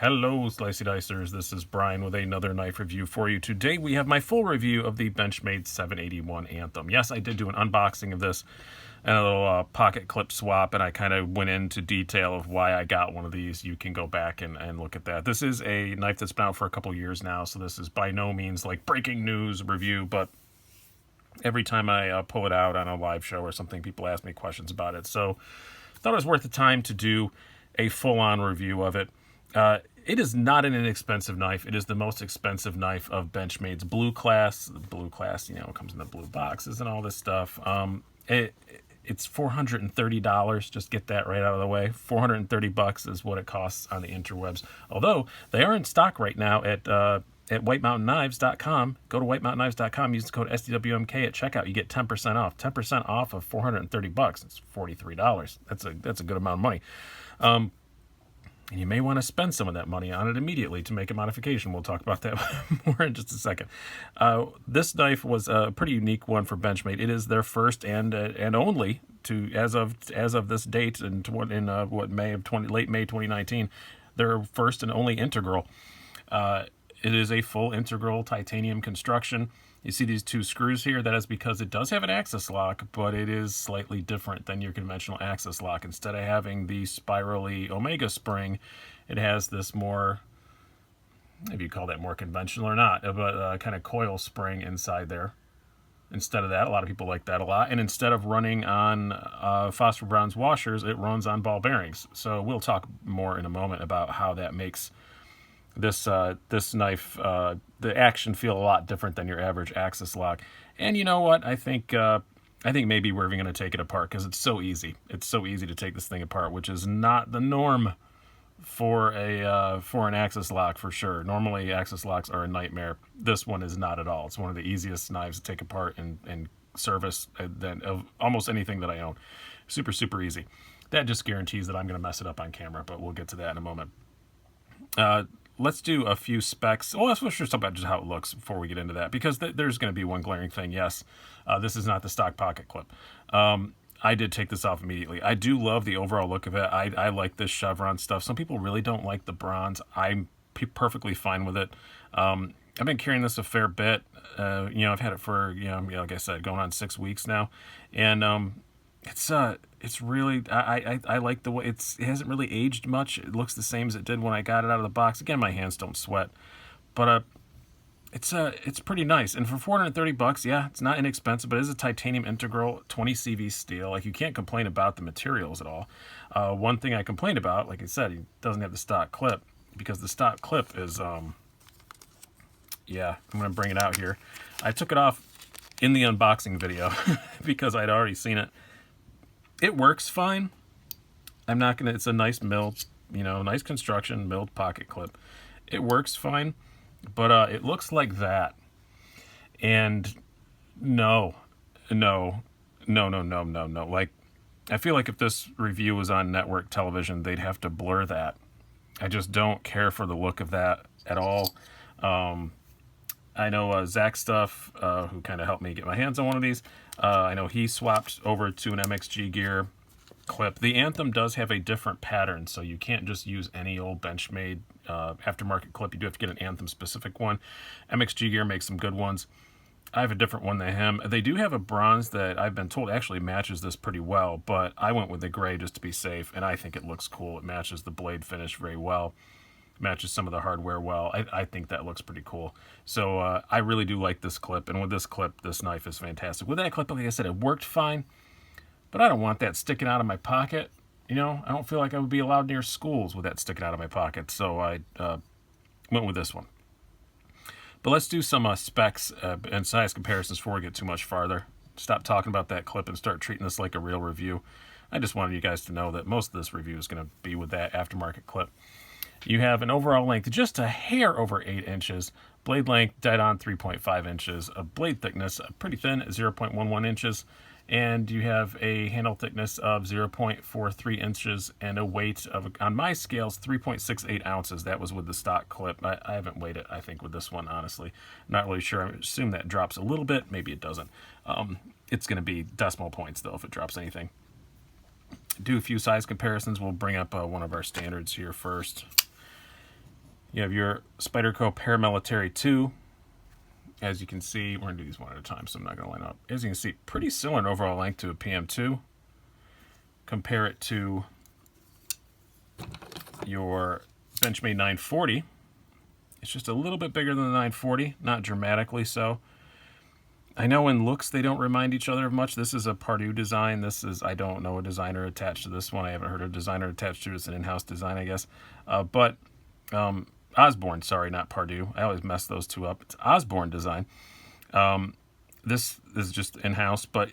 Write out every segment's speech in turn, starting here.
Hello, Slicey Dicers. This is Brian with another knife review for you. Today we have my full review of the Benchmade 781 Anthem. Yes, I did do an unboxing of this and a little pocket clip swap, and I kind of went into detail of why I got one of these. You can go back and look at that. This is a knife that's been out for a couple years now, so this is by no means like breaking news review, but every time I pull it out on a live show or something, people ask me questions about it. So I thought it was worth the time to do a full-on review of it. It is not an inexpensive knife. It is the most expensive knife of Benchmade's Blue Class. The Blue Class, you know, it comes in the blue boxes and all this stuff. It's $430. Just get that right out of the way. $430 is what it costs on the interwebs. Although they are in stock right now at whitemountainKnives.com. Go to whitemountainKnives.com. Use the code SDWMK at checkout. You get 10% off. 10% off of $430. It's $43. That's a good amount of money. And you may want to spend some of that money on it immediately to make a modification. We'll talk about that more in just a second. This knife was a pretty unique one for Benchmade. It is their first and only, to as of this date in late May 2019, their first and only integral. It is a full integral titanium construction. You see these two screws here. That is because it does have an axis lock, but it is slightly different than your conventional axis lock. Instead of having the spirally Omega spring, it has this more, if you call that more conventional or not, but kind of coil spring inside there. Instead of that, a lot of people like that a lot. And instead of running on phosphor bronze washers, it runs on ball bearings. So we'll talk more in a moment about how that makes this knife, the action feel a lot different than your average axis lock. And you know what? I think maybe we're even going to take it apart because it's so easy. It's so easy to take this thing apart, which is not the norm for an axis lock for sure. Normally, axis locks are a nightmare. This one is not at all. It's one of the easiest knives to take apart and service than of almost anything that I own. Super, super easy. That just guarantees that I'm going to mess it up on camera, but we'll get to that in a moment. Let's do a few specs. Well, let's just talk about just how it looks before we get into that, because there's going to be one glaring thing. Yes, this is not the stock pocket clip. I did take this off immediately. I do love the overall look of it. I like this chevron stuff. Some people really don't like the bronze. I'm perfectly fine with it. I've been carrying this a fair bit. I've had it for, like I said, going on 6 weeks now. And it's really, I like the way it hasn't really aged much. It looks the same as it did when I got it out of the box. Again, my hands don't sweat, but it's pretty nice. And for $430, yeah, it's not inexpensive, but it is a titanium integral 20 CV steel. Like, you can't complain about the materials at all. One thing I complained about, like I said, it doesn't have the stock clip, because the stock clip is, yeah, I'm going to bring it out here. I took it off in the unboxing video because I'd already seen it. It works fine. It's a nice milled, nice construction, milled pocket clip. It works fine, but it looks like that. And no. Like, I feel like if this review was on network television, they'd have to blur that. I just don't care for the look of that at all. I know Zach Stuff, who kind of helped me get my hands on one of these. I know he swapped over to an MXG Gear clip. The Anthem does have a different pattern, so you can't just use any old Benchmade aftermarket clip. You do have to get an Anthem specific one. MXG Gear makes some good ones. I have a different one than him. They do have a bronze that I've been told actually matches this pretty well, but I went with the gray just to be safe, and I think it looks cool. It matches the blade finish very well. Matches some of the hardware well. I think that looks pretty cool. So I really do like this clip, and with this clip, this knife is fantastic. With that clip, like I said, it worked fine, but I don't want that sticking out of my pocket. I don't feel like I would be allowed near schools with that sticking out of my pocket, so I went with this one. But let's do some specs and size comparisons before we get too much farther. Stop talking about that clip and start treating this like a real review. I just wanted you guys to know that most of this review is going to be with that aftermarket clip. You have an overall length just a hair over 8 inches, blade length dead on 3.5 inches, a blade thickness pretty thin at 0.11 inches, and you have a handle thickness of 0.43 inches and a weight of, on my scales, 3.68 ounces. That was with the stock clip. I haven't weighed it, I think, with this one, honestly. I'm not really sure. I assume that drops a little bit. Maybe it doesn't. It's going to be decimal points, though, if it drops anything. Do a few size comparisons. We'll bring up one of our standards here first. You have your Spyderco Paramilitary 2. As you can see, we're going to do these one at a time, so I'm not going to line up. As you can see, pretty similar in overall length to a PM2. Compare it to your Benchmade 940. It's just a little bit bigger than the 940, not dramatically so. I know in looks they don't remind each other of much. This is a Pardue design. This is, I don't know a designer attached to this one. I haven't heard a designer attached to it. It's an in-house design, I guess. Osborne, sorry, not Pardue. I always mess those two up. It's Osborne design. This is just in-house, but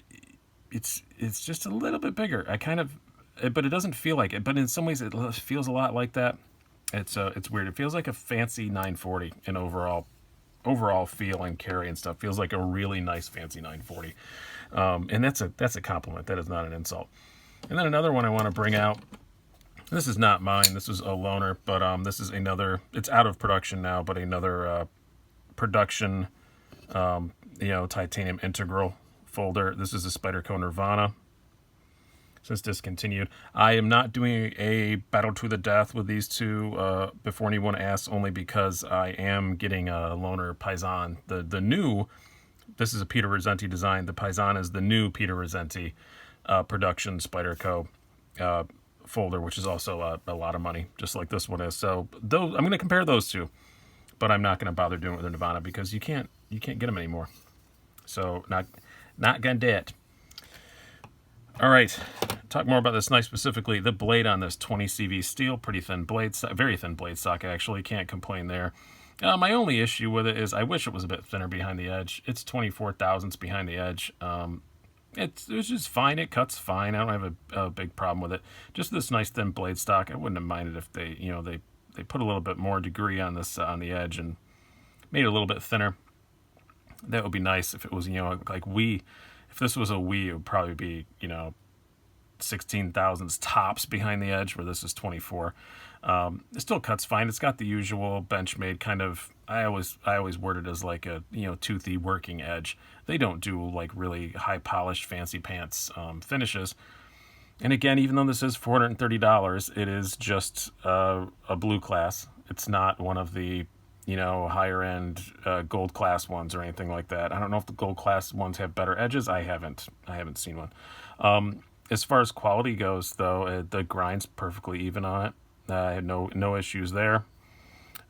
it's just a little bit bigger. But it doesn't feel like it. But in some ways, it feels a lot like that. It's weird. It feels like a fancy 940 in overall feel and carry and stuff. Feels like a really nice fancy 940. And that's a compliment. That is not an insult. And then another one I want to bring out. This is not mine. This is a loaner, but this is another. It's out of production now, but another production, titanium integral folder. This is a Spyderco Nirvana. Since discontinued, I am not doing a battle to the death with these two before anyone asks, only because I am getting a loaner Paisan. The new. This is a Peter Rizzenti design. The Paisan is the new Peter Rizzenti production Spyderco folder, which is also a lot of money, just like this one is. So those, I'm going to compare those two, but I'm not going to bother doing it with the Nirvana because you can't get them anymore. So not gonna do it. All right, talk more about this knife specifically. The blade on this 20 CV steel, pretty thin blade, very thin blade stock actually. Can't complain there. My only issue with it is I wish it was a bit thinner behind the edge. It's 24 thousandths behind the edge. It's just fine. It cuts fine. I don't have a big problem with it. Just this nice thin blade stock. I wouldn't have minded if they put a little bit more degree on this on the edge and made it a little bit thinner. That would be nice if it was like Wii. If this was a Wii, it would probably be 16 thousandths tops behind the edge, where this is 24. It still cuts fine. It's got the usual Benchmade kind of. I always word it as like a toothy working edge. They don't do like really high polished fancy pants finishes. And again, even though this is $430, it is just a blue class. It's not one of the higher end gold class ones or anything like that. I don't know if the gold class ones have better edges. I haven't seen one. As far as quality goes, though, the grind's perfectly even on it. I had no issues there.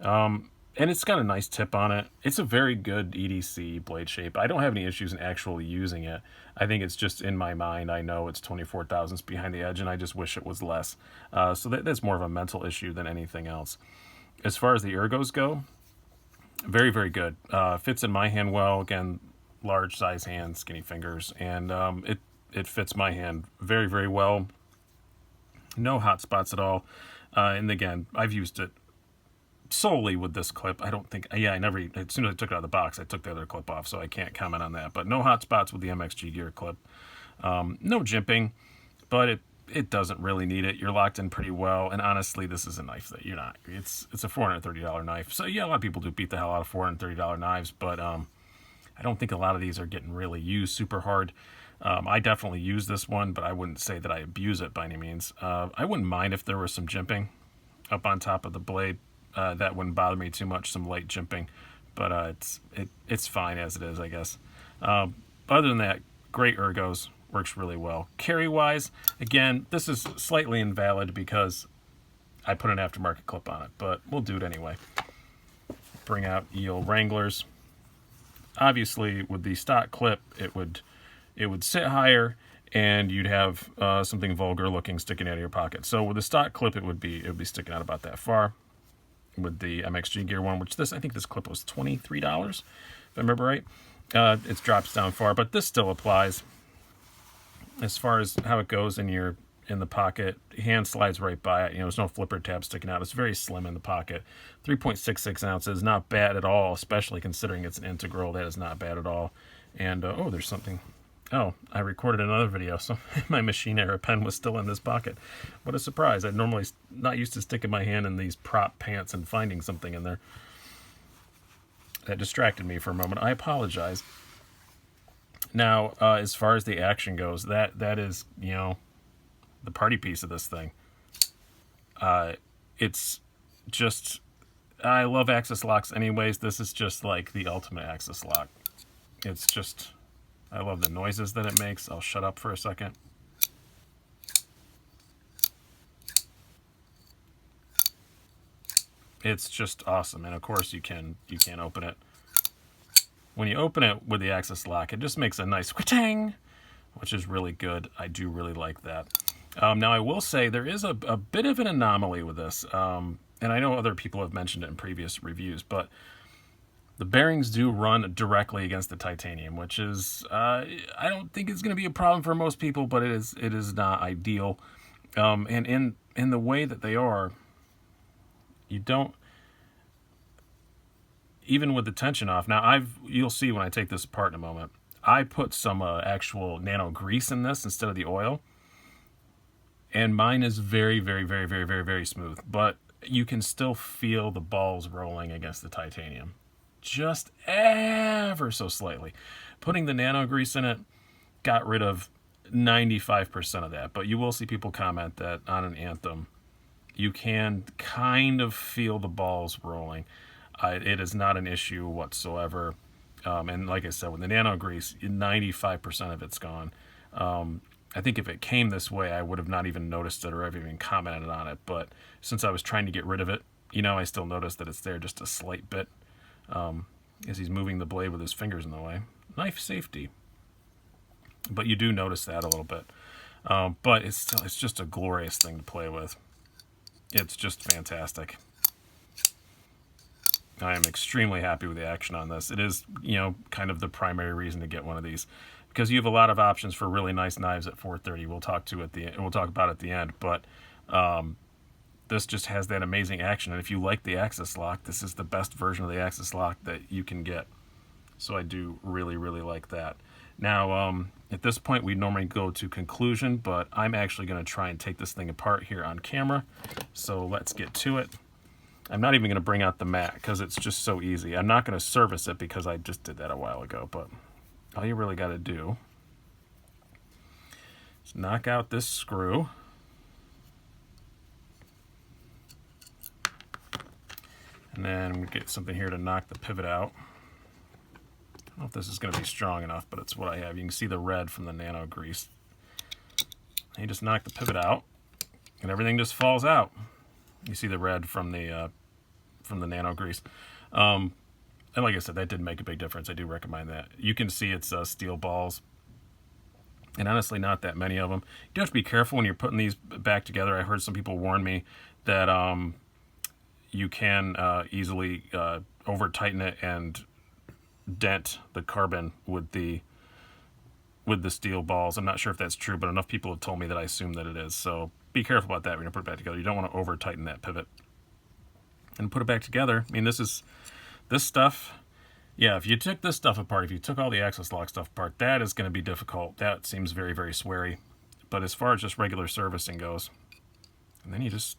And it's got a nice tip on it. It's a very good EDC blade shape. I don't have any issues in actually using it. I think it's just in my mind. I know it's 24 thousandths behind the edge, and I just wish it was less. So that's more of a mental issue than anything else. As far as the ergos go, very, very good. Fits in my hand well. Again, large size hand, skinny fingers, and it fits my hand very, very well. No hot spots at all. And again, I've used it solely with this clip. I don't think, as soon as I took it out of the box, I took the other clip off, so I can't comment on that. But no hot spots with the MXG Gear clip. No jimping, but it doesn't really need it. You're locked in pretty well, and honestly, this is a knife that you're not. It's a $430 knife. So yeah, a lot of people do beat the hell out of $430 knives, but I don't think a lot of these are getting really used super hard. I definitely use this one, but I wouldn't say that I abuse it by any means. I wouldn't mind if there was some jimping up on top of the blade. That wouldn't bother me too much, some light jimping, but it's fine as it is, I guess. Other than that, great ergos, works really well. Carry-wise, again, this is slightly invalid because I put an aftermarket clip on it, but we'll do it anyway. Bring out EO Wranglers. Obviously, with the stock clip, it would sit higher, and you'd have something vulgar looking sticking out of your pocket. So with the stock clip, it would be sticking out about that far. With the MXG Gear one, which I think this clip was $23, if I remember right. It drops down far, but this still applies. As far as how it goes in the pocket, hand slides right by it. There's no flipper tab sticking out. It's very slim in the pocket. 3.66 ounces, not bad at all, especially considering it's an integral. That is not bad at all. And there's something. Oh, I recorded another video, so my machine error pen was still in this pocket. What a surprise. I'm normally not used to sticking my hand in these prop pants and finding something in there. That distracted me for a moment. I apologize. Now, as far as the action goes, that is, the party piece of this thing. It's just I love Axis locks anyways. This is just like the ultimate Axis lock. It's just, I love the noises that it makes. I'll shut up for a second. It's just awesome. And of course you can open it. When you open it with the Axis lock, it just makes a nice tang, which is really good. I do really like that. Now I will say there is a bit of an anomaly with this. And I know other people have mentioned it in previous reviews, but the bearings do run directly against the titanium, which is, I don't think it's going to be a problem for most people, but it is not ideal. And in the way that they are, you don't, even with the tension off. Now you'll see when I take this apart in a moment, I put some actual nano grease in this instead of the oil, and mine is very, very, very, very, very, very smooth, but you can still feel the balls rolling against the titanium, just ever so slightly. Putting the nano grease in it got rid of 95% of that, but you will see people comment that on an Anthem, you can kind of feel the balls rolling. It is not an issue whatsoever. And like I said, with the nano grease, 95% of it's gone. I think if it came this way, I would have not even noticed it or ever even commented on it. But since I was trying to get rid of it, I still noticed that it's there just a slight bit as he's moving the blade with his fingers in the way. Knife safety. But you do notice that a little bit. But it's just a glorious thing to play with. It's just fantastic. I am extremely happy with the action on this. It is, kind of the primary reason to get one of these, because you have a lot of options for really nice knives at 430. We'll talk about at the end, but this just has that amazing action. And if you like the Axis lock, this is the best version of the Axis lock that you can get. So I do really, really like that. Now, at this point, we normally go to conclusion, but I'm actually going to try and take this thing apart here on camera. So let's get to it. I'm not even going to bring out the mat because it's just so easy. I'm not going to service it because I just did that a while ago, but all you really got to do is knock out this screw. And then we get something here to knock the pivot out. I don't know if this is going to be strong enough, but it's what I have. You can see the red from the nano grease. And you just knock the pivot out, and everything just falls out. You see the red from the nano grease. And like I said, that did make a big difference. I do recommend that. You can see it's steel balls, and honestly, not that many of them. You do have to be careful when you're putting these back together. I heard some people warn me that you can easily over-tighten it and dent the carbon with the steel balls. I'm not sure if that's true, but enough people have told me that I assume that it is. So be careful about that when you put it back together. You don't want to over tighten that pivot. And put it back together. I mean, this stuff, yeah, if you took this stuff apart, if you took all the Axis lock stuff apart, that is going to be difficult. That seems very, very sweary. But as far as just regular servicing goes, and then you just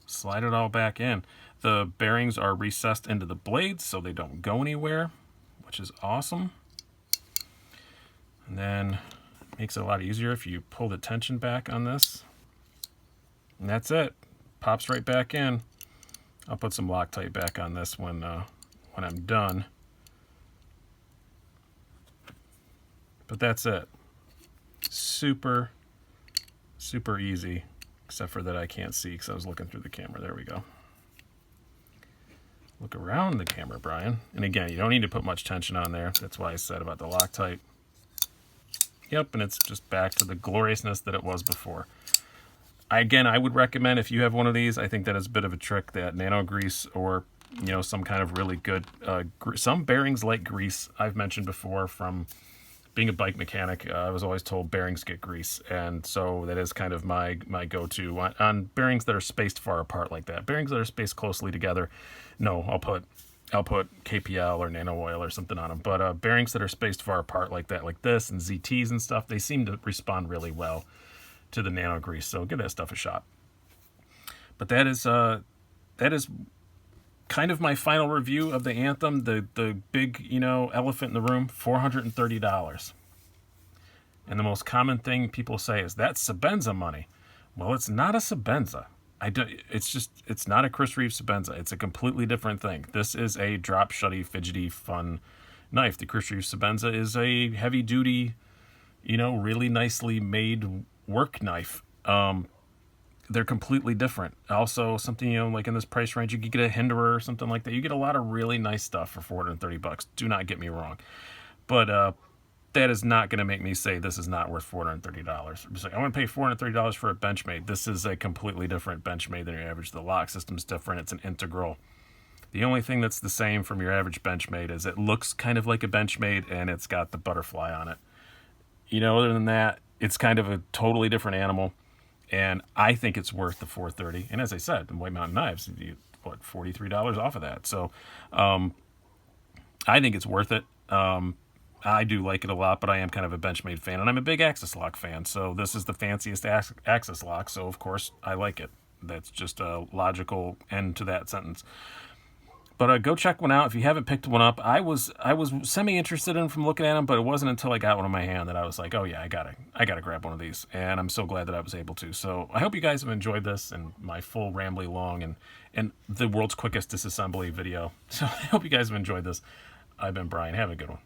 slide it all back in. The bearings are recessed into the blades so they don't go anywhere, which is awesome. And then it makes it a lot easier if you pull the tension back on this. And that's it. Pops right back in. I'll put some Loctite back on this when I'm done. But that's it. Super, super easy, except for that I can't see because I was looking through the camera. There we go. Look around the camera, Brian. And again, you don't need to put much tension on there. That's why I said about the Loctite. Yep, and it's just back to the gloriousness that it was before. Again, I would recommend if you have one of these, I think that is a bit of a trick, that nano grease or, some kind of really good, some bearings like grease. I've mentioned before from being a bike mechanic, I was always told bearings get grease. And so that is kind of my go-to on bearings that are spaced far apart like that. Bearings that are spaced closely together, no, I'll put KPL or nano oil or something on them. But bearings that are spaced far apart like that, like this and ZTs and stuff, they seem to respond really well to the nano grease. So give that stuff a shot. But that is kind of my final review of the Anthem, the big, elephant in the room, $430. And the most common thing people say is, that's Sebenza money. Well, it's not a Sebenza. It's not a Chris Reeve Sebenza. It's a completely different thing. This is a drop shutty, fidgety, fun knife. The Chris Reeve Sebenza is a heavy duty, really nicely made work knife. They're completely different. Also, something, like in this price range, you could get a Hinderer or something like that. You get a lot of really nice stuff for $430. Do not get me wrong. But that is not going to make me say this is not worth $430. I'm just like, I want to pay $430 for a Benchmade. This is a completely different Benchmade than your average. The lock system's different. It's an integral. The only thing that's the same from your average Benchmade is it looks kind of like a Benchmade and it's got the butterfly on it. Other than that, it's kind of a totally different animal. And I think it's worth the $430. And as I said, the White Mountain Knives, you get, $43 off of that. So I think it's worth it. I do like it a lot, but I am kind of a Benchmade fan, and I'm a big Axis lock fan. So this is the fanciest Axis lock, so of course I like it. That's just a logical end to that sentence. But go check one out if you haven't picked one up. I was semi-interested in them from looking at them, but it wasn't until I got one in my hand that I was like, oh yeah, I gotta grab one of these, and I'm so glad that I was able to. So I hope you guys have enjoyed this and my full rambly long and the world's quickest disassembly video. So I hope you guys have enjoyed this. I've been Brian. Have a good one.